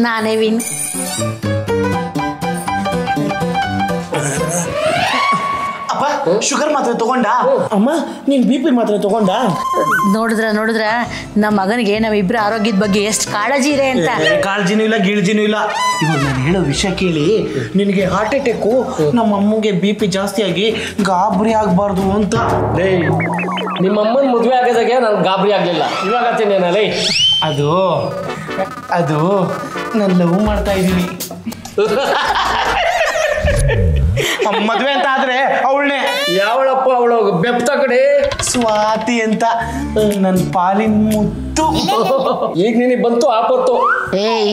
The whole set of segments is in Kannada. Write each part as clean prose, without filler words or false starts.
ನಾನೇ ವಿನ್. ಶುಗರ್ ಮಾತ್ರ ತಗೊಂಡ ಅಮ್ಮ? ನೀನ್ BP ಮಾತ್ರ ತಗೊಂಡ? ನೋಡಿದ್ರ ನಮ್ಮ ಮಗನಿಗೆ ನಮ್ಮಿಬ್ಬರ ಆರೋಗ್ಯದ ಬಗ್ಗೆ ಎಷ್ಟು ಕಾಳಜಿ ಇದೆ ಅಂತ. ಕಾಳಜಿನೂ ಇಲ್ಲ ಗೀಳ್ಜಿನೂ ಇಲ್ಲ. ಇವಾಗ ನಾನು ಹೇಳೋ ವಿಷಯ ಕೇಳಿ, ನಿನಗೆ ಹಾರ್ಟ್ ಅಟ್ಯಾಕು, ನಮ್ಮ ಅಮ್ಮಗೆ BP ಜಾಸ್ತಿ ಆಗಿ ಗಾಬರಿ ಆಗ್ಬಾರ್ದು ಅಂತ. ನಿಮ್ಮ ಅಮ್ಮನ ಮದುವೆ ಆಗೋದಾಗೆ ನಾನು ಗಾಬರಿ ಆಗ್ಲಿಲ್ಲ, ಇವಾಗ ತಿನ್ನೇನಲ್ಲ. ಅದು ನಾನು ಲವ್ ಮಾಡ್ತಾ ಇದ್ದೀನಿ. ಮದ್ವೆ ಅಂತ ಆದ್ರೆ ಅವಳನ್ನೇ. ಯಾವಳಪ್ಪ ಅವಳು? ಬೆಪ್ತ ಕಡೆ ಸ್ವಾತಿ ಅಂತ, ನನ್ನ ಪಾಲಿನ ಮುತ್ತು. ಈಗ ನಿನಗೆ ಬಂತು ಆಪತ್ತು. ಏಯ್,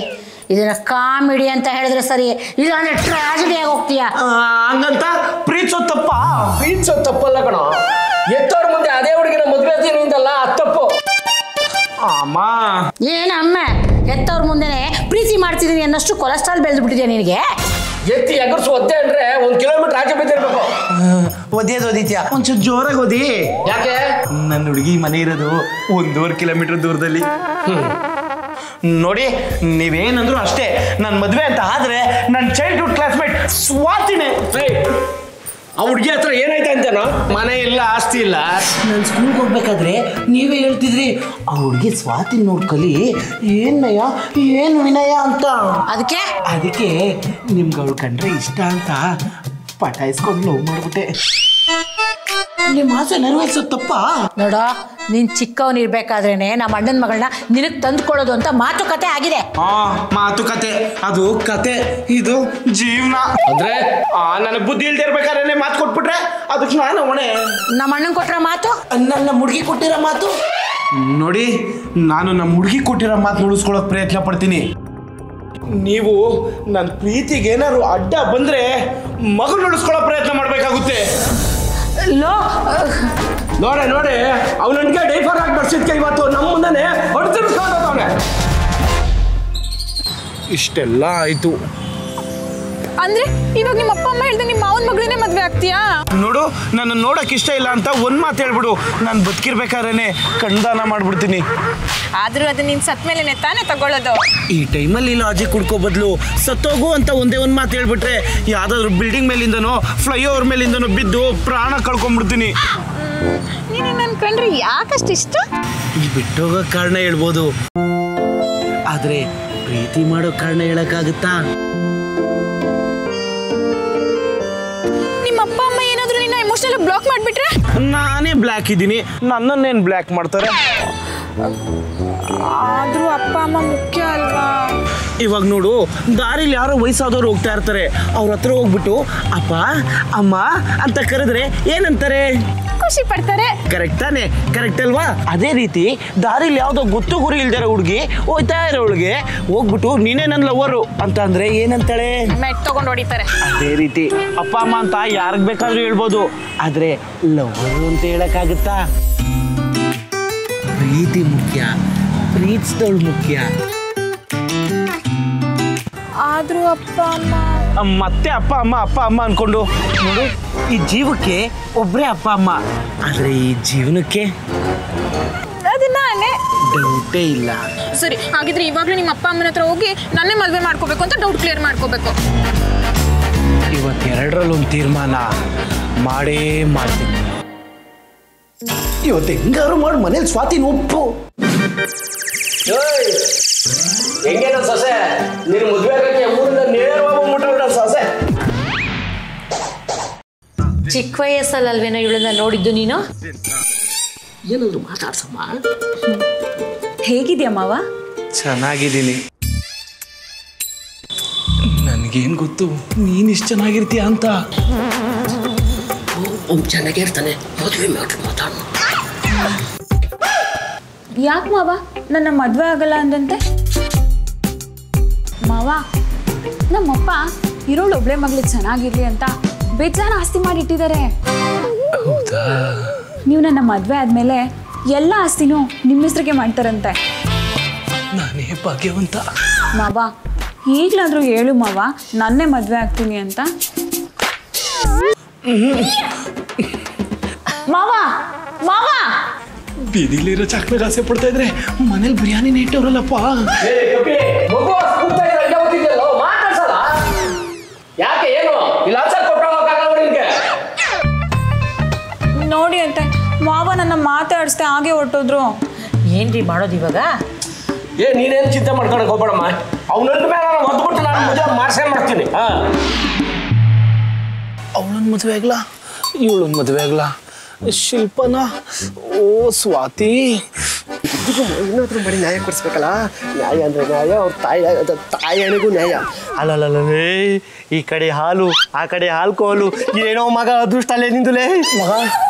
ಇದನ್ನ ಕಾಮಿಡಿ ಅಂತ ಹೇಳಿದ್ರೆ ಸರಿ, ಇಲ್ಲಾಂದ್ರೆ ಟ್ರಾಜಿಡಿ ಆಗಿ ಹೋಗ್ತೀಯ. ಹಂಗಂತ ಪ್ರೀತಿಸೋ ತಪ್ಪಲ್ಲ ಕಣ. ಎತ್ತವ್ರ ಮುಂದೆ ಅದೇ ಹುಡುಗಿನ ಮದ್ವೆ ಆಗ್ತೀನಿ ಅಂತಲ್ಲ, ಅದು ತಪ್ಪು. ಅಮ್ಮ ಏನಮ್ಮ, ಎತ್ತವ್ರ ಮುಂದೆನೆ ಪ್ರೀತಿ ಮಾಡ್ತಿದೀನಿ ಅನ್ನಷ್ಟು ಕೊಲೆಸ್ಟ್ರಾಲ್ ಬೆಳೆದ್ಬಿಟ್ಟಿದ್ಯಾ ನಿನಗೆ? ಎತ್ತಿ ಎಗರ್ಸು ಒದ್ದೆ ಅಂದ್ರೆ 1 ಕಿಲೋಮೀಟರ್ ಆಚೆ ಬಿದ್ದಿರ್ಬೇಕು. ಓದಿದ್ಯಾ ಒಂಚೂರು ಜೋರಾಗಿ ಓದಿ. ಯಾಕೆ? ನನ್ನ ಹುಡುಗಿ ಮನೆ ಇರೋದು 1.5 ಕಿಲೋಮೀಟರ್ ದೂರದಲ್ಲಿ. ನೋಡಿ, ನೀವೇನಂದ್ರು ಅಷ್ಟೇ, ನನ್ನ ಮದ್ವೆ ಅಂತ ಆದ್ರೆ ನನ್ನ ಚೈಲ್ಡ್ಹುಡ್ ಕ್ಲಾಸ್ಮೇಟ್ ಸ್ವಾತಿನೇ. ಆ ಹುಡುಗಿ ಹತ್ರ ಏನಾಯ್ತು ಅಂತೇನೋ? ಮನೆ ಇಲ್ಲ, ಆಸ್ತಿ ಇಲ್ಲ. ನಾನು ಸ್ಕೂಲ್ಗೆ ಹೋಗ್ಬೇಕಾದ್ರೆ ನೀವೇ ಹೇಳ್ತಿದ್ರಿ, ಆ ಹುಡುಗಿ ಸ್ವಾತಿ ನೋಡ್ಕಲಿ, ಏನಯ್ಯ ಏನು ವಿನಯ ಅಂತ. ಅದಕ್ಕೆ ನಿಮ್ಗೆ ಅವಳು ಕಂಡ್ರೆ ಇಷ್ಟ ಅಂತ ಪಟಾಯಿಸ್ಕೊಂಡು ಲವ್ ಮಾಡ್ಬಿಟ್ಟೆ. ನಿಮ್ಮ ಆಸೆ ನೆರವೇರಿಸೋ ತಪ್ಪ? ನೋಡ, ನೀನ್ ಚಿಕ್ಕವನಿರ್ಬೇಕಾದ್ರೇನೆ ನಮ್ಮ ಅಣ್ಣನ ಮಗಳನ್ನ ನಿನಗ್ ತಂದ್ಕೊಡೋದು ಅಂತ ಮಾತುಕತೆ ಆಗಿದೆ. ಮಾತುಕತೆ ಅದು ಕತೆ, ಇದು ಜೀವನ. ಅಂದ್ರೆ ನನಗೆ ಬುದ್ಧಿ ಇಲ್ದೇ ಇರ್ಬೇಕಾದ್ರೆ ಮಾತು ಕೊಟ್ಬಿಟ್ರೆ ಅದಕ್ಕೆ ನಾನು ಹೊಣೆ. ನಮ್ಮ ಅಣ್ಣನ್ ಕೊಟ್ರ ಮಾತು, ನನ್ನ ಹುಡುಗಿ ಕೊಟ್ಟಿರೋ ಮಾತು. ನೋಡಿ, ನಾನು ನಮ್ಮ ಹುಡುಗಿ ಕೊಟ್ಟಿರೋ ಮಾತು ಉಳಿಸ್ಕೊಳ್ಳೋಕೆ ಪ್ರಯತ್ನ ಪಡ್ತೀನಿ. ನೀವು ನನ್ನ ಪ್ರೀತಿಗೆ ಏನಾದ್ರು ಅಡ್ಡ ಬಂದ್ರೆ ಮಗನ ಉಳಿಸ್ಕೊಳ್ಳೋ ಪ್ರಯತ್ನ ಮಾಡ್ಬೇಕಾಗುತ್ತೆ. ನೋಡಿ ಅವನಿಗೆ ಡೈಫರ್ ಆಗಿ ಬರ್ಸಿದ್ಕೆ ಇವತ್ತು ನಮ್ಮ ಮುಂದೆ ಹೊಡೆದಿರ್ಸ್ಕೊಂಡವನೆ. ಇಷ್ಟೆಲ್ಲ ಆಯ್ತು ಅಂದ್ರೆ ಇವಾಗ ನಿಮ್ಮ ಅಪ್ಪ ಅಮ್ಮ ಹೇಳ್ದೆ ನಿಮ್ಮ ಮಾವನ ಮಗಳನ್ನೇ ಮದ್ವೆ ಆಗ್ತೀಯಾ? ನೋಡು, ನನ್ನ ನೋಡಕ್ ಇಷ್ಟ ಇಲ್ಲ ಅಂತ ಒಂದ್ ಮಾತು ಹೇಳ್ಬಿಡು, ನಾನು ಬದುಕಿರ್ಬೇಕಾದ್ರೆ ಕಣ್ದಾನ ಮಾಡ್ಬಿಡ್ತೀನಿ. ಆದ್ರೂ ಅದು ನೀನ್ ಸತ್ ಮೇಲೆ ತಾನೇ ತಗೊಳ್ಳೋದು. ಈ ಟೈಮಲ್ಲಿ ಲಾಜಿಕ್ ಕುಡ್ಕೋ ಬದಲು ಸತ್ತೋಗು ಅಂತ ಒಂದೇ ಒಂದ್ ಮಾತು ಹೇಳ್ಬಿಟ್ರೆ ಯಾವ್ದಾದ್ರು ಬಿಲ್ಡಿಂಗ್ ಮೇಲಿಂದನೋ ಫ್ಲೈಓವರ್ ಮೇಲಿಂದನೋ ಬಿದ್ದು ಪ್ರಾಣ ಕಳ್ಕೊಂಡ್ಬಿಡ್ತೀನಿ. ನೀನು ನನ್ನ ಕಂಡ್ರೆ ಯಾಕಷ್ಟು ಇಷ್ಟ? ಈ ಬಿಟ್ಟೋಗೋ ಕಾರಣ ಹೇಳ್ಬೋದು, ಆದ್ರೆ ಪ್ರೀತಿ ಮಾಡೋ ಕಾರಣ ಹೇಳಕ್ಕಾಗುತ್ತಾ? ನಿಮ್ಮ ಅಪ್ಪ ಅಮ್ಮ ಏನಾದ್ರು ನಿನ್ನ ಎಮೋಷನಲ್ ಬ್ಲಾಕ್ ಮಾಡ್ಬಿಟ್ರೆ? ನಾನೇ ಬ್ಲ್ಯಾಕ್ ಇದ್ದೀನಿ, ನನ್ನನ್ನೇನು ಬ್ಲ್ಯಾಕ್ ಮಾಡ್ತಾರೆ? ಆದ್ರೂ ಅಪ್ಪ ಅಮ್ಮ ಮುಖ್ಯ ಅಲ್ವಾ? ಇವಾಗ ನೋಡು, ದಾರಿಲಿ ಯಾರೋ ವಯಸ್ಸಾದವ್ರು ಹೋಗ್ತಾ ಇರ್ತಾರೆ, ಅವ್ರ ಹತ್ರ ಹೋಗ್ಬಿಟ್ಟು ಅಪ್ಪ ಅಮ್ಮ ಅಂತ ಕರೆದ್ರೆ ಏನಂತಾರೆ? ಖುಷಿ ಪಡ್ತಾರೆ. ಕರೆಕ್ಟ್ ತಾನೆ? ಕರೆಕ್ಟ್ ಅಲ್ವಾ? ಅದೇ ರೀತಿ ದಾರಿಲಿ ಯಾವ್ದೋ ಗೊತ್ತು ಗುರಿ ಇಲ್ದಿರೋ ಹುಡುಗಿ ಹೋಯ್ತಾ ಇರೋಳಿಗೆ ಹೋಗ್ಬಿಟ್ಟು ನೀನೇ ನನ್ನ ಲವರು ಅಂತ ಅಂದ್ರೆ ಏನಂತಾಳೆ? ಮೆಟ್ ತಗೊಂಡು ಹೊಡಿತಾರೆ. ಅದೇ ರೀತಿ ಅಪ್ಪ ಅಮ್ಮ ಅಂತ ಯಾರಿಗ್ ಬೇಕಾದ್ರೂ ಹೇಳ್ಬೋದು, ಆದ್ರೆ ಲವರು ಅಂತ ಹೇಳಕ್ಕಾಗುತ್ತಾ? ಪ್ರೀತಿ ಮುಖ್ಯ, ಪ್ರೀತಿಸಿದವಳು ಮುಖ್ಯ. ಆದ್ರೂ ಅಪ್ಪ ಅಮ್ಮ ಮತ್ತೆ ಅಪ್ಪ ಅಮ್ಮ ಅನ್ಕೊಂಡು ನೋಡು, ಈ ಜೀವಕ್ಕೆ ಒಬ್ರೇ ಅಪ್ಪ ಅಮ್ಮ, ಆದ್ರೆ ಈ ಜೀವನಕ್ಕೆ ಅದು ನಾನೇ. ಡೌಟೇ ಇಲ್ಲ. ಸರಿ, ಹಾಗಿದ್ರೆ ಇವಾಗ್ಲೂ ನಿಮ್ಮ ಅಪ್ಪ ಅಮ್ಮನ ಹತ್ರ ಹೋಗಿ ನನ್ನೇ ಮದುವೆ ಮಾಡ್ಕೋಬೇಕು ಅಂತ ಡೌಟ್ ಕ್ಲಿಯರ್ ಮಾಡ್ಕೋಬೇಕು. ಇವತ್ತೆರಡರಲ್ಲೊಂದು ತೀರ್ಮಾನ ಮಾಡೇ ಮಾಡ್ತೀನಿ. ಇವತ್ತು ಹೆಂಗಾರು ಮಾಡಿ ಮನೇಲಿ ಸ್ವಾತಿ ಒಪ್ಪು. ಹೆಂಗೇನ ಸೊಸೆ, ನೀನು ಮದುವೆ ಆಗಕ್ಕೆ ಊರಿಂದ ನೇರವಾಗಿ ಹೋಗ್ಬಿಟ್ಟ ಸೊಸೆ. ಚಿಕ್ಕ ವಯಸ್ಸಲ್ಲಲ್ವೇನೋ ಇವಳನ್ನ ನೋಡಿದ್ದು ನೀನು? ಏನಾದ್ರು ಮಾತಾಡ್ಸಮ್ಮ. ಹೇಗಿದ್ಯಾ ಮಾವ? ಚೆನ್ನಾಗಿದ್ದೀನಿ. ನನಗೇನು ಗೊತ್ತು ನೀನು ಇಷ್ಟು ಚೆನ್ನಾಗಿರ್ತೀಯ ಅಂತ. ಚೆನ್ನಾಗೇ ಇರ್ತಾನೆ, ಮದುವೆ ಮಾತಾಡ. ಯಾಕೆ ಮಾವ ನನ್ನ ಮದುವೆ ಆಗಲ್ಲ ಅಂದಂತೆ? ಮಾವ, ನಮ್ಮಪ್ಪ ಇರೋಳು ಒಬ್ಳೆ ಮಗಳು ಚೆನ್ನಾಗಿರ್ಲಿ ಅಂತ ಬೇಜಾನ ಆಸ್ತಿ ಮಾಡಿಟ್ಟಿದ್ದಾರೆ. ಹೌದಾ? ನೀವು ನನ್ನ ಮದುವೆ ಆದಮೇಲೆ ಎಲ್ಲ ಆಸ್ತಿನೂ ನಿಮ್ಮ ಹೆಸರಿಗೆ ಮಾಡ್ತಾರಂತೆ. ನಾನೇ ಭಾಗ್ಯವಂತ. ಮಾವ, ಈಗಲಾದರೂ ಹೇಳು ಮಾವ, ನನ್ನೇ ಮದುವೆ ಆಗ್ತೀನಿ ಅಂತ. ಮಾವ ಮಾವ ಬೀದಿಲಿರೋ ಚಾಕ್ನಾಗ ಆಸೆ ಪಡ್ತಾ ಇದ್ರೆ ಮನೇಲಿ ಬಿರಿಯಾನಿ ಇಟ್ಟವ್ರಲ್ಲಪ್ಪ. ಯಾಕೆ ಏನು ಇಲ್ಲ ನೋಡಿ ಅಂತೆ ಮಾವ ನನ್ನ ಮಾತಾಡಿಸ್ದೆ ಹಾಗೆ ಹೊರಟೋದ್ರು. ಏನ್ರಿ ಮಾಡೋದು ಇವಾಗ? ನೀನೇನು ಚಿಂತೆ ಮಾಡ್ಕೊಳಕ್ ಹೋಗ್ಬೇಡಮ್ಮ. ಅವನಂದ ಮೇಲೆ ನಾನು ಹೊತ್ಬಿಟ್ಟು ನಾನು ಮದುವೆ ಮಾಡ್ಸೇ ಮಾಡ್ತೀನಿ. ಅವಳನ್ನ ಮದುವೆ ಆಗ್ಲಾ, ಇವಳನ್ನ ಮದುವೆ ಆಗ್ಲಾ, ಶಿಲ್ಪನ? ಓ ಸ್ವಾತಿ, ಏನಾದ್ರೂ ಮಾಡಿ ನ್ಯಾಯ ಕೊಡಿಸ್ಬೇಕಲ್ಲ. ನ್ಯಾಯ ಅಂದ್ರೆ ನ್ಯಾಯ, ಅವ್ರ ತಾಯಿಗೂ ನ್ಯಾಯ. ಅಲ್ಲಲ್ಲೇ, ಈ ಕಡೆ ಹಾಲು ಆ ಕಡೆ ಹಾಲ್ಕೋಲು. ಏನೋ ಮಗ ಅದೃಷ್ಟ ಅಲ್ಲೇ ನಿಂದುಲೇ ಮಗ.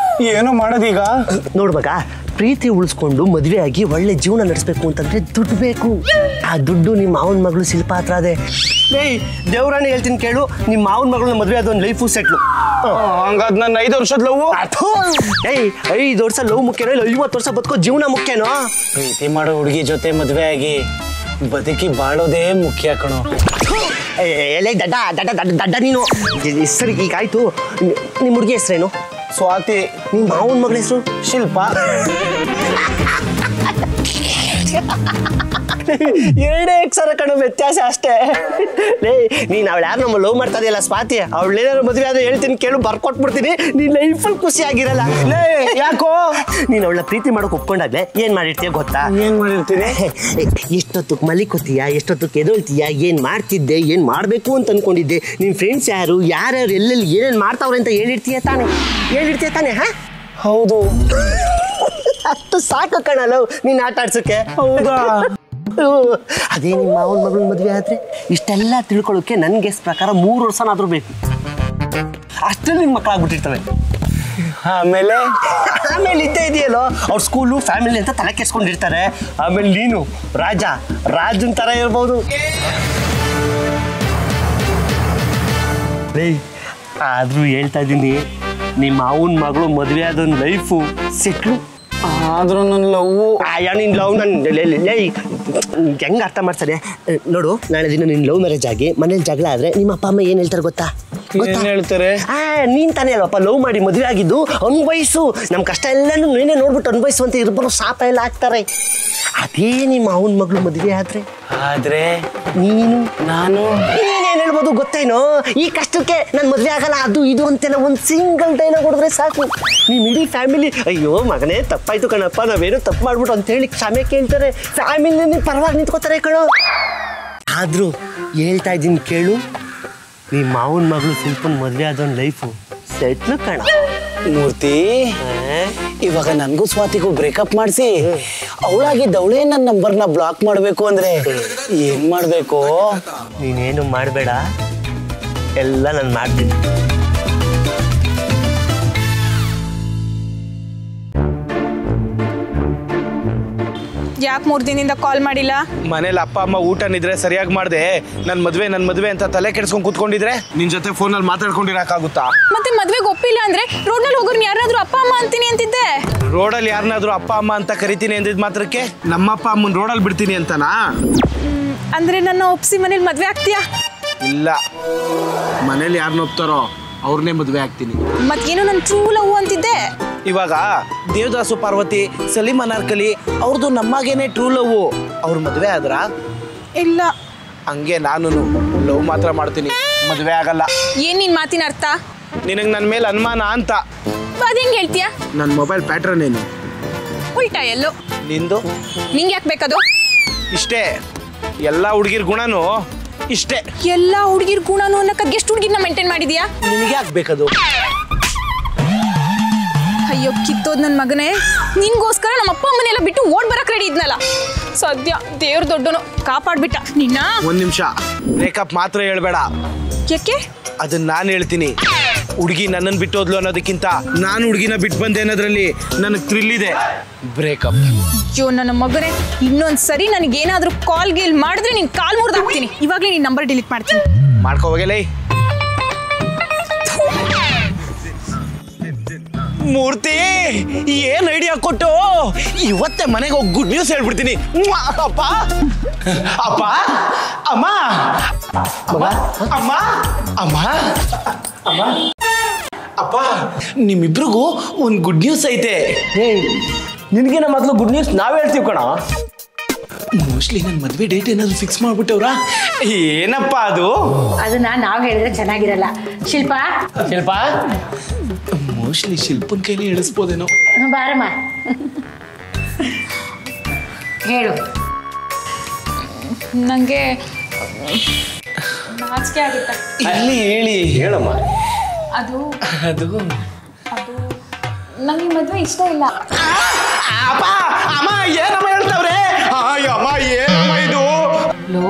ಏನೋ ಮಾಡೋದೀಗ ನೋಡ್ ಮಗ, ಪ್ರೀತಿ ಉಳಿಸ್ಕೊಂಡು ಮದುವೆ ಆಗಿ ಒಳ್ಳೆ ಜೀವನ ನಡೆಸ್ಬೇಕು ಅಂತಂದ್ರೆ ದುಡ್ಡು ಬೇಕು. ಆ ದುಡ್ಡು ನಿಮ್ಮ ಮಾವನ ಮಗಳು ಶಿಲ್ಪ ಹತ್ರ ಅದೇ. ದೇವ್ರಾಣಿ ಹೇಳ್ತೀನಿ ಕೇಳು, ನಿಮ್ಮ ಮಾವನ ಮಗಳನ್ನ ಮದುವೆ ಆದ ಒಂದು ಲೈಫು ಸೆಟ್ಲು. ಹಂಗಾದ್ ನನ್ನ 5 ವರ್ಷದ ಲವ್. 5 ವರ್ಷ ಲವ್ ಮುಖ್ಯನೋ ಇಲ್ಲ 50 ವರ್ಷ ಬದುಕೋ ಜೀವನ ಮುಖ್ಯನೋ? ಪ್ರೀತಿ ಮಾಡೋ ಹುಡುಗಿ ಜೊತೆ ಮದುವೆ ಆಗಿ ಬದುಕಿ ಬಾಳೋದೇ ಮುಖ್ಯ ಕಣೋ. ಎಲೆ ದಡ್ಡ ದಡ್ಡ ದಡ್ಡ ದಡ್ಡ ನೀನು. ಸರಿ ಈಗ ಆಯ್ತು, ನಿಮ್ಮ ಹುಡುಗಿ ಹೆಸ್ರೇನು? ಸ್ವಾತಿ. ನಿಮ್ಮ ಮಾವನ ಮಗಳ ಹೆಸರು? ಶಿಲ್ಪ. 2 ಅಕ್ಷರ ಕಣೋ ವ್ಯತ್ಯಾಸ ಅಷ್ಟೇ. ನೀನು ಅವಳು ಯಾರು ನಮ್ಮ ಲವ್ ಮಾಡ್ತಾ ಇದೆಯಲ್ಲ ಸ್ವಾತಿ, ಅವಳೇನಾದ್ರು ಮದುವೆ ಆದ್ರೆ ಹೇಳ್ತೀನಿ ಕೇಳು, ಬರ್ಕೊಟ್ಬಿಡ್ತೀನಿ. ನೀನ್ ಲೈಫಲ್ಲಿ ಖುಷಿ ಆಗಿರಲ್ಲ. ಯಾಕೋ? ನೀನು ಅವಳ ಪ್ರೀತಿ ಮಾಡೋಕೆ ಒಪ್ಕೊಂಡಾಗ್ಲೆ ಏನ್ ಮಾಡಿರ್ತೀಯ ಗೊತ್ತಾ? ಏನ್ ಮಾಡಿರ್ತೀನಿ? ಎಷ್ಟೊತ್ತಕ್ಕೆ ಮಲಿಕೋತೀಯ, ಎಷ್ಟೊತ್ತಕ್ಕೆ ಎದೊಳ್ತೀಯ, ಏನ್ ಮಾಡ್ತಿದ್ದೆ, ಏನ್ ಮಾಡ್ಬೇಕು ಅಂತ ಅನ್ಕೊಂಡಿದ್ದೆ, ನಿನ್ ಫ್ರೆಂಡ್ಸ್ ಯಾರು, ಯಾರ್ಯಾರು ಎಲ್ಲೆಲ್ಲಿ ಏನೇನ್ ಮಾಡ್ತಾವ್ರೆ ಅಂತ ಹೇಳಿರ್ತೀಯ ತಾನೆ? ಹಾ ಹೌದು. ಅಷ್ಟು ಸಾಕು ಕಣಲ್ಲ ನೀನ್ ಆಟ ಆಡ್ಸಕ್ಕೆ. ಹೌದಾ? ಅದೇ ನಿಮ್ಮ ಮಾವನ ಮಗಳ ಮದುವೆ ಆದ್ರೆ ಇಷ್ಟೆಲ್ಲ ತಿಳ್ಕೊಳ್ಳೋಕೆ ನನ್ಗೆ ಪ್ರಕಾರ 3 ವರ್ಷನಾದ್ರೂ ಬೇಕು. ಅಷ್ಟರಲ್ಲಿ ನಿನ್ ಮಕ್ಕಳಾಗ್ಬಿಟ್ಟಿರ್ತವೆ. ಆಮೇಲೆ ಇದ್ದೇ ಇದೆಯಲ್ಲೋ, ಅವ್ರ ಸ್ಕೂಲು ಫ್ಯಾಮಿಲಿ ಅಂತ ತಲೆ ಕೆಸ್ಕೊಂಡಿರ್ತಾರೆ. ಆಮೇಲೆ ನೀನು ರಾಜನ್ ತರ ಇರ್ಬೋದು. ಆದ್ರೂ ಹೇಳ್ತಾ ಇದ್ದೀನಿ, ನಿಮ್ಮ ಮಾವನ ಮಗಳು ಮದುವೆ ಆದೊಂದು ಲೈಫು ಸೆಟ್ಲು. ಆದ್ರೂ ನನ್ನ ಲವ್ ನಿನ್ ಲವ್ ಹೆಂಗ್ ಅರ್ಥ ಮಾಡ್ತಾರೆ ನೋಡು. ನಾಳೆ ದಿನ ನಿನ್ ಲವ್ ಮ್ಯಾರೇಜ್ ಆಗಿ ಮನೇಲಿ ಜಗಳ ಆದ್ರೆ ನಿಮ್ಮ ಅಪ್ಪ ಅಮ್ಮ ಏನ್ ಹೇಳ್ತಾರೆ ಗೊತ್ತಾ? ಹೇಳ್ತಾರೆ, ನೀನ್ ತಾನೇ ಅಲ್ವಪ್ಪ ಲವ್ ಮಾಡಿ ಮದುವೆ ಆಗಿದ್ದು, ಅನ್ಭವಿಸು, ನಮ್ ಕಷ್ಟ ಎಲ್ಲಾನು ನೀನೇ ನೋಡ್ಬಿಟ್ಟು ಅನ್ಭವಿಸು ಅಂತ ಇಬ್ಬರು ಶಾಪ ಎಲ್ಲ ಹಾಕ್ತಾರೆ. ಅದೇ ನಿಮ್ಮ ಅವನ ಮಗಳು ಮದುವೆ ಆದ್ರೆ ನಾನು ನೀನೇನ್ ಹೇಳ್ಬೋದು ಗೊತ್ತೇನೋ? ಈ ಕಷ್ಟಕ್ಕೆ ನನ್ ಮದುವೆ ಆಗಲ್ಲ ಅದು ಇದು ಅಂತೆಲ್ಲ ಒಂದ್ ಸಿಂಗಲ್ ಡೈಲಾಗ್ ಹೊಡೆದ್ರೆ ಸಾಕು, ನಿಮ್ ಇಡೀ ಫ್ಯಾಮಿಲಿ ಅಯ್ಯೋ ಮಗನೇ ತಪ್ಪಾಯ್ತು ಕಣಪ್ಪ, ನಾವೇನೋ ತಪ್ಪು ಮಾಡ್ಬಿಟ್ಟು ಅಂತ ಹೇಳಿ ಕ್ಷಮೆ ಕೇಳ್ತಾರೆ. ಫ್ಯಾಮಿಲಿ ಪರವಾಗಿ ನಿಂತ್ಕೋತಾರೆ ಕಣೋ. ಆದ್ರೂ ಹೇಳ್ತಾ ಇದ್ದೀನಿ ಕೇಳು, ನಿಮ್ಮ ಮಾವನ ಮಗಳು ಶಿಲ್ಪನ್ ಮದುವೆ ಆದೊಂದು ಲೈಫು ಸೆಟ್ಲು ಕಣ. ಮೂರ್ತಿ, ಇವಾಗ ನನ್ಗೂ ಸ್ವಾತಿಗೂ ಬ್ರೇಕಪ್ ಮಾಡಿಸಿ ಅವಳಾಗಿದ್ದವಳೇ ನನ್ನ ನಂಬರ್ನ ಬ್ಲಾಕ್ ಮಾಡಬೇಕು ಅಂದ್ರೆ ಏನ್ ಮಾಡ್ಬೇಕು? ನೀನೇನು ಮಾಡಬೇಡ, ಎಲ್ಲ ನಾನು ಮಾಡ್ತೀನಿ. ಯಾಕೆ 3 ದಿನದಿಂದ ಕಾಲ್ ಮಾಡಿಲ್ಲ? ಮನೇಲಿ ಅಪ್ಪ ಅಮ್ಮ ಊಟ ನಿದ್ರೆ ಸರಿಯಾಗಿ ಮಾಡ್ದೆ, ನನ್ ಮದ್ವೆ ಅಂತ ತಲೆ ಕೆಡ್ಸ್ಕೊಂಡ್ ಕೂತ್ಕೊಂಡಿದ್ರೆ ನಿನ್ ಜೊತೆ ಫೋನಲ್ಲಿ ಮಾತಾಡ್ಕೊಂಡಿರಕ್ಕಾಗುತ್ತಾ? ಮತ್ತೆ ಮದ್ವೆಗೆ ಒಪ್ಪಿಲ್ಲ ಅಂದ್ರೆ ರೋಡ್ನಲ್ಲಿ ಹೋಗೋರ್ನ ಯಾರಾದ್ರೂ ಅಪ್ಪ ಅಮ್ಮ ಅಂತೀನಿ ಅಂತಿದ್ದೆ. ರೋಡಲ್ಲಿ ಯಾರನ್ನಾದ್ರೂ ಅಪ್ಪ ಅಮ್ಮ ಅಂತ ಕರಿತೀನಿ ಅಂದಿದ್ ಮಾತ್ರಕ್ಕೆ ನಮ್ಮಪ್ಪ ಅಮ್ಮನ್ ರೋಡಲ್ಲಿ ಬಿಡ್ತೀನಿ ಅಂತನಾ? ಅಂದ್ರೆ ನನ್ನ ಒಪ್ಸಿ ಮನೇಲಿ ಮದ್ವೆ ಆಗ್ತೀಯಾ? ಇಲ್ಲ, ಮನೇಲಿ ಯಾರನ್ನ ಒಪ್ತಾರೋ ಅವ್ರನ್ನೇ ಮದ್ವೆ ಆಗ್ತೀನಿ. ಮತ್ತೇನೋ ನನ್ ಟ್ರೂ ಲವ್ ಅಂತಿದ್ದೆ. ಇವಾಗ ದೇವದಾಸು ಪಾರ್ವತಿ, ಸಲೀಮ್ ಅನಾರ್ಕಲಿ ಅವ್ರದ್ದು ನಮ್ಮಾಗೇನೆ ಟ್ರೂ ಲವ್. ಅವ್ರ ಮದ್ವೆ ಆದ್ರ? ಇಲ್ಲ. ಹಂಗೆ ನಾನು ಲವ್ ಮಾತ್ರ ಮಾಡ್ತೀನಿ, ಮದ್ವೆ ಆಗಲ್ಲ. ಏನ್ ನಿನ್ ಮಾತಿನ ಅರ್ಥ? ನಿನಗ್ ನನ್ ಮೇಲೆ ಅನುಮಾನ ಅಂತ. ಅದೇಂಗ್ ಹೇಳ್ತೀಯಾ? ನನ್ ಮೊಬೈಲ್ ಪ್ಯಾಟ್ರನ್ ಏನು? ಉಲ್ಟಾ ಎಲ್ಲೋ. ನಿಂದು? ನಿಂಗೆ ಯಾಕೆ ಬೇಕದು? ಇಷ್ಟೇ, ಎಲ್ಲಾ ಹುಡುಗಿರ್ ಗುಣನು ಇಷ್ಟೇ. ಎಲ್ಲಾ ಹುಡುಗಿರ್ ಗುಣನು ಅನ್ನಕ ಎಷ್ಟು ಹುಡುಗಿರ್ನ ಮೇಂಟೈನ್ ಮಾಡಿದ್ಯಾ? ನಿನಗೆ ಯಾಕೆ ಬೇಕದು? ಅಯ್ಯೋ ಕಿತ್ತೋದ್ ನನ್ ಮಗನೇ, ನಿನ್ಗೋಸ್ಕರ ನಮ್ಮ ಅಪ್ಪ ಅಮ್ಮನೆಲ್ಲ ಬಿಟ್ಟು ಓಡ್ ಬರಕ್ ರೆಡಿ ಇದ್ನಲ್ಲ, ಸದ್ಯ ದೇವ್ರ ದೊಡ್ಡನು ಕಾಪಾಡ್ಬಿಟ್ಟ ನಿನ್ನ. ಒಂದ್ ನಿಮಿಷ, ಬ್ರೇಕಪ್ ಮಾತ್ರ ಹೇಳ್ಬೇಡ. ಯಾಕೆ? ಅದನ್ನ ನಾನು ಹೇಳ್ತೀನಿ. ಹುಡುಗಿ ನನ್ನನ್ನು ಬಿಟ್ಟೋದ್ಲು ಅನ್ನೋದಕ್ಕಿಂತ ನಾನು ಹುಡುಗಿನ ಬಿಟ್ಟು ಬಂದೆ ಅನ್ನೋದ್ರಲ್ಲಿ ನನಗೆ ಥ್ರಿಲ್ ಇದೆ. ಬ್ರೇಕಪ್. ಅಯ್ಯೋ ನನ್ನ ಮಗನೇ, ಇನ್ನೊಂದ್ಸರಿ ನನಗೇನಾದ್ರೂ ಕಾಲ್ ಗೀಲ್ ಮಾಡಿದ್ರೆ ನಿನ್ ಕಾಲ್ ಮುರಿದಾಕ್ತೀನಿ. ಇವಾಗ್ಲೇ ನಿನ್ ನಂಬರ್ ಡಿಲೀಟ್ ಮಾಡ್ತೀನಿ. ಮಾಡ್ಕೋ ಹೋಗಲೇ. ಮೂರ್ತಿ, ಏನ್ ಐಡಿಯಾ ಕೊಟ್ಟು ಇವತ್ತೇ ಮನೆಗೆ ಹೋಗಿ ಗುಡ್ ನ್ಯೂಸ್ ಹೇಳ್ಬಿಡ್ತೀನಿ. ಅಪ್ಪ ಅಪ್ಪ ಅಮ್ಮ ಅಮ್ಮ ಅಮ್ಮ ಅಮ್ಮ ಅಪ್ಪ ನಿಮ್ಮಿಬ್ರಿಗೂ ಒಂದು ಗುಡ್ ನ್ಯೂಸ್ ಐತೆ. ನಿನಗಿನ ಮೊದಲು ಗುಡ್ ನ್ಯೂಸ್ ನಾವೇ ಹೇಳ್ತೀವಿ ಕಣ. ಮೋಸ್ಟ್ಲಿ ನನ್ನ ಮದುವೆ ಡೇಟ್ ಏನಾದ್ರು ಫಿಕ್ಸ್ ಮಾಡ್ಬಿಟ್ಟವ್ರಾ? ಏನಪ್ಪ ಅದು? ಅದನ್ನ ನಾವು ಹೇಳಿದ್ರೆ ಚೆನ್ನಾಗಿರಲ್ಲ. ಶಿಲ್ಪ ಮೋಸ್ಟ್ಲಿ ಶಿಲ್ಪನ್ ಕೈಲಿ ಹೇಳಿಸ್ಬೋದೇನೋ. ಬಾರಮ್ಮ ಹೇಳು. ನನಗೆ ನಾಚಿಕೆ ಆಗುತ್ತೆ. ಇಲ್ಲಿ ಹೇಳಿ. ಹೇಳಮ್ಮ. ಅದು ಅದು ನನಗೆ ಮದುವೆ ಇಷ್ಟ ಇಲ್ಲ. ಅಪ್ಪ ಅಮ್ಮ ಏನಮ್ಮ ಹೇಳ್ತಾವ್ರೆ? ಅಮ್ಮ ಏನಮ್ಮ ಇದು? ಲೋ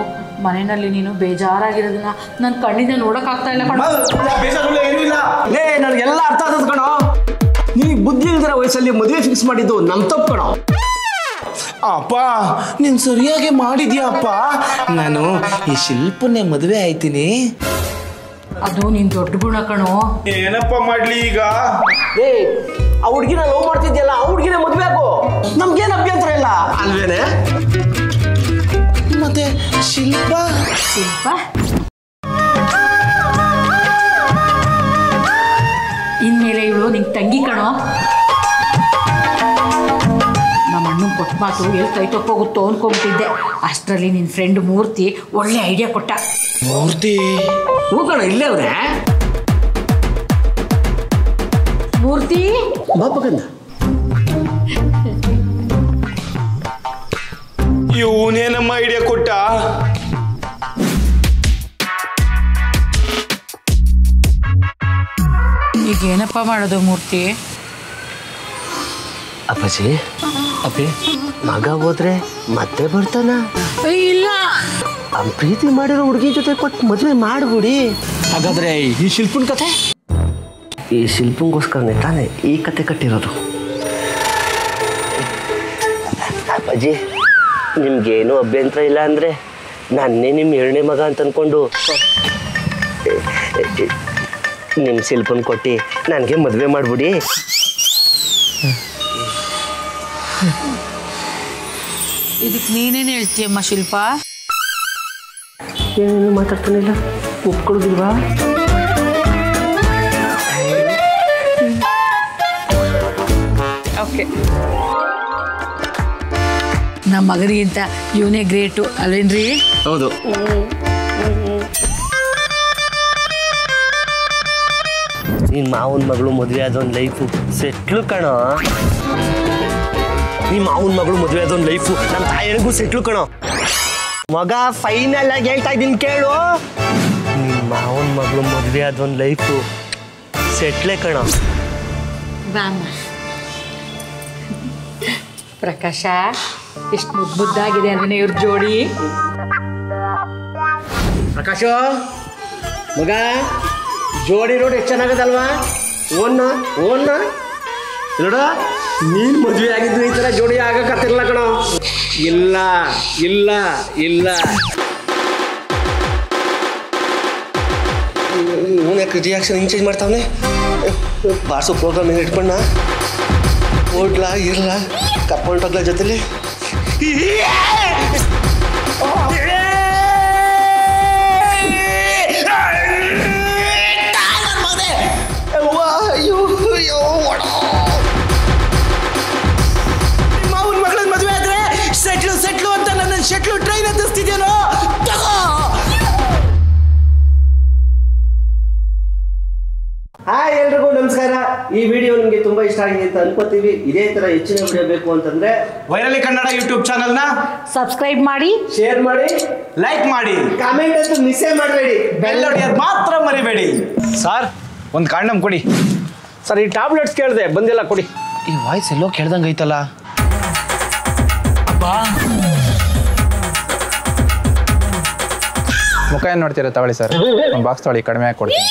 ಮನೆಯಲ್ಲಿ ನೀನು ಬೇಜಾರಾಗಿರೋದನ್ನ ನನ್ನ ಕಣ್ಣಿಂದ ನೋಡೋಕ್ಕಾಗ್ತಾ ಇಲ್ಲ ಕಣ. ಬೇಜಾರು ಏನೂ ಇಲ್ಲ. ಲೇ ನನಗೆಲ್ಲ ಅರ್ಥ ಆದದ ಕಣೋ. ನಿನಗೆ ಬುದ್ಧಿ ಇಲ್ದಿರ ವಯಸ್ಸಲ್ಲಿ ಮದುವೆ ಫಿಕ್ಸ್ ಮಾಡಿದ್ದು ನಮ್ಮ ತಪ್ಪು ಕಣೋ. ಅಪ್ಪ ನೀನ್ ಸರಿಯಾಗಿ ಮಾಡಿದ್ಯಾ ಅಪ್ಪ. ನಾನು ಈ ಶಿಲ್ಪನ್ನೇ ಮದುವೆ ಆಯ್ತೀನಿ. ಅದು ನಿನ್ ದೊಡ್ಡ ಗುಣ ಕಣೋ. ಏನಪ್ಪ ಮಾಡ್ಲಿ ಈಗ? ಏ ಆ ಹುಡುಗಿನ ಲವ್ ಮಾಡ್ತಿದ್ಯಲ್ಲ, ಆ ಹುಡುಗಿನ ಮದುವೆ ಆಗು, ನಮ್ಗೇನು ಅಭ್ಯಂತರ ಇಲ್ಲ ಅಲ್ವೇನೆ? ಮತ್ತೆ ಶಿಲ್ಪ ಇನ್ಮೇಲೆ ಇವಳು ನಿಂಗೆ ತಂಗಿ ಕಣೋ. ನಮ್ಮ ಅಣ್ಣನ ಕೊಟ್ಟ ಮಾತು ಎಲ್ಲಿ ಕೈ ತಪ್ಪೋಗುತ್ತೋ ಅನ್ಕೊಂಬಿಟ್ಟಿದ್ದೆ. ಅಷ್ಟರಲ್ಲಿ ನಿನ್ನ ಫ್ರೆಂಡ್ ಮೂರ್ತಿ ಒಳ್ಳೆ ಐಡಿಯಾ ಕೊಟ್ಟ. ಮೂರ್ತಿ? ಹೂ ಕಣ, ಇಲ್ಲೇ ಅವ್ರೆ. ಮೂರ್ತಿ ಬಾಪಕಂದ ಇವನೇನಮ್ಮ ಐಡಿಯಾ ಕೊಟ್ಟ? ಈಗ ಏನಪ್ಪ ಮಾಡೋದು ಮೂರ್ತಿ? ಅಪ್ಪಾಜಿ, ಅಪ್ಪಿ ಮಗ ಹೋದ್ರೆ ಮತ್ತೆ ಬರ್ತಾನ? ಇಲ್ಲ, ಪ್ರೀತಿ ಮಾಡಿರೋ ಹುಡುಗಿ ಜೊತೆ ಕೊಟ್ಟು ಮದುವೆ ಮಾಡ್ಬಿಡಿ. ಹಾಗಾದ್ರೆ ಈ ಶಿಲ್ಪನ ಕತೆ? ಈ ಶಿಲ್ಪಂಗೋಸ್ಕರನೇ ತಾನೇ ಈ ಕತೆ ಕಟ್ಟಿರೋದು. ಅಪ್ಪಾಜಿ ನಿಮ್ಗೇನು ಅಭ್ಯಂತರ ಇಲ್ಲ ಅಂದರೆ ನನ್ನೇ ನಿಮ್ಮ 2ನೇ ಮಗ ಅಂತ ಅಂದ್ಕೊಂಡು ನಿಮ್ಮ ಶಿಲ್ಪನ ಕೊಟ್ಟು ನನಗೆ ಮದುವೆ ಮಾಡಿಬಿಡಿ. ಇದಕ್ಕೆ ನೀನೇನು ಹೇಳ್ತೀಯಮ್ಮ ಶಿಲ್ಪ? ಏನೇನು ಮಾತಾಡ್ತಾನಿಲ್ಲ, ಒಪ್ಕೊಳ್ಳೋದಿಲ್ವಾ? ಓಕೆ, ನಮ್ಮ ಮಗನಿಗಿಂತ ಇವನೇ ಗ್ರೇಟು ಅಲ್ವೇನ್ರಿ? ಹೌದು. ನಿನ್ನ ಮಾವನ ಮಗಳು ಮದುವೆ ಆದೊಂದು ಲೈಫು ಸೆಟ್ಲು ಕಣೋ. ನಿಮ್ಮ ಮಾವನ ಮಗಳು ಮದುವೆ ಆದೊಂದು ಲೈಫು ನಮ್ಮ ತಾಯಿಗೂ ಸೆಟ್ಲು ಕಣೋ. ಮಗ ಫೈನಲ್ ಆಗಿ ಹೇಳ್ತಾ ಇದ್ದೀನಿ ಕೇಳು, ನಿಮ್ಮ ಮಾವನ ಮಗಳು ಮದುವೆ ಆದೊಂದು ಲೈಫು ಸೆಟ್ಲೆ ಕಣೋ. ಬಾಮ್ಮ. ಪ್ರಕಾಶ ಎಷ್ಟು ಮುದ್ದಾಗಿದೆ ಅಂದ್ರೆ ಇವ್ರ ಜೋಡಿ. ಪ್ರಕಾಶ ಮಗ ಜೋಡಿ ನೋಡಿ ಎಷ್ಟು ಚೆನ್ನಾಗದಲ್ವಾ? ಓನ್ನ ನೋಡ, ನೀನು ಮದುವೆ ಆಗಿದ್ದು ಈ ಥರ ಜೋಡಿ ಆಗಕತ್ತಿರಲ್ಲ ಕಣೋ. ಇಲ್ಲ ಇಲ್ಲ ಇಲ್ಲ, ಯಾಕೆ ರಿಯಾಕ್ಷನ್ ಹಿಂಗೆ ಚೇಂಜ್ ಮಾಡ್ತಾವನೆ? ಬಾರ್ಸೋ ಪ್ರೋಗ್ರಾಮ್ ಏನು ಇಟ್ಕೊಂಡ ಓಡ್ಲಾ ಇರಲ್ಲ ಕರ್ಕೊಂಡೋಗ್ಲ ಜೊತೆಲಿ. ಮಾವನ ಮಗಳ ಮದುವೆ ಆದ್ರೆ ಸೆಟ್ಲು ಅಂತ ನನ್ನ ಶೆಟ್ಲು ಟ್ರೈನ್ ಹತ್ತಿಸ್ತಿದ್ಯೇನೋ? ಹಾಯ್ ಎಲ್ರಿಗೂ ನಮಸ್ಕಾರ. ಈ ವಿಡಿಯೋ ನಿಮಗೆ ತುಂಬಾ ಇಷ್ಟ ಆಗಿದೆ ಅಂತ ಅನ್ಕೋತೀವಿ. ಇದೇ ತರ ಹೆಚ್ಚಿನ ವಿಡಿಯೋ ಬೇಕು ಅಂತಂದ್ರೆ ವೈರಲಿ ಕನ್ನಡ ಯೂಟ್ಯೂಬ್ ಚಾನಲ್ನ ಸಬ್ಸ್ಕ್ರೈಬ್ ಮಾಡಿ, ಶೇರ್ ಮಾಡಿ, ಲೈಕ್ ಮಾಡಿ, ಕಾಮೆಂಟ್ ಅಂತೂ ಮಿಸ್ಸೇ ಮಾಡಬೇಡಿ, ಬೆಲ್ ಹೊಡೆಯೋದು ಮಾತ್ರ ಮರಿಬೇಡಿ. ಸರ್ ಒಂದು ಕಾಂಡಮ್ ಕೊಡಿ. ಸರ್ ಈ ಟ್ಯಾಬ್ಲೆಟ್ಸ್ ಕೇಳಿದೆ ಬಂದಿಲ್ಲ, ಕೊಡಿ. ಈ ವಾಯ್ಸ್ ಎಲ್ಲೋ ಕೇಳ್ದಂಗೆ ಐತಲ್ಲ. ಮುಖ ಏನು ನೋಡ್ತೀರಾ? ತಗೊಳ್ಳಿ ಸರ್, ಒಂದು ಬಾಕ್ಸ್ ತಗೊಳ್ಳಿ, ಕಡಿಮೆ ಆಗಿ ಕೊಡ್ತೀನಿ.